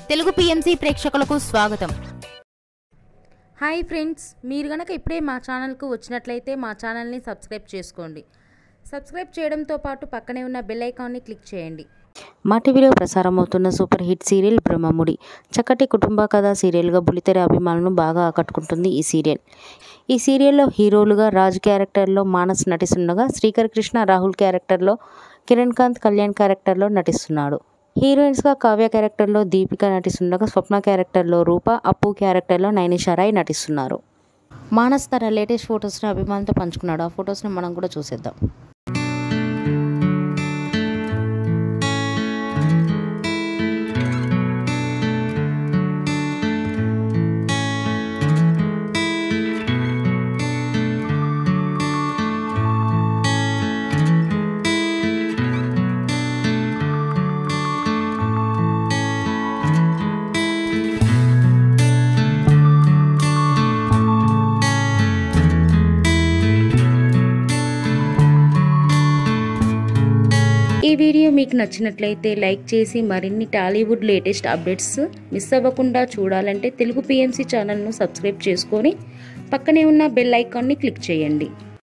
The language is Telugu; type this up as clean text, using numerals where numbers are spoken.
తెలుగు పిఎంసి ప్రేక్షకులకు స్వాగతం. హాయ్ ఫ్రెండ్స్, మీరు గనక ఇప్పుడే మా ఛానల్కు వచ్చినట్లయితే మా ఛానల్ని సబ్స్క్రైబ్ చేసుకోండి. సబ్స్క్రైబ్ చేయడంతో పాటు పక్కనే ఉన్న బెల్ ఐకాన్ని క్లిక్ చేయండి. మా టీవీలో ప్రసారం అవుతున్న సూపర్ హిట్ సీరియల్ బ్రహ్మముడి చక్కటి కుటుంబ కథా సీరియల్గా బుల్లితెర అభిమానులను బాగా ఆకట్టుకుంటుంది ఈ సీరియల్. ఈ సీరియల్లో హీరోలుగా రాజ్ క్యారెక్టర్లో మానస్ నటిస్తుండగా, శ్రీకర్ కృష్ణ రాహుల్ క్యారెక్టర్లో, కిరణ్ కాంత్ కళ్యాణ్ క్యారెక్టర్లో నటిస్తున్నాడు. హీరోయిన్స్గా కావ్య క్యారెక్టర్లో దీపిక నటిస్తుండగా, స్వప్న క్యారెక్టర్లో రూప, అప్పు క్యారెక్టర్లో నైనిషా రాయ్ నటిస్తున్నారు. మానస్ తన లేటెస్ట్ ఫొటోస్ని అభిమానులతో పంచుకున్నాడు. ఆ ఫొటోస్ని మనం కూడా చూసేద్దాం. ఈ వీడియో మీకు నచ్చినట్లయితే లైక్ చేసి మరిన్ని టాలీవుడ్ లేటెస్ట్ అప్డేట్స్ మిస్ అవ్వకుండా చూడాలంటే తెలుగు పిఎంసి ఛానల్ను సబ్స్క్రైబ్ చేసుకొని పక్కనే ఉన్న బెల్ ఐకాన్ని క్లిక్ చేయండి.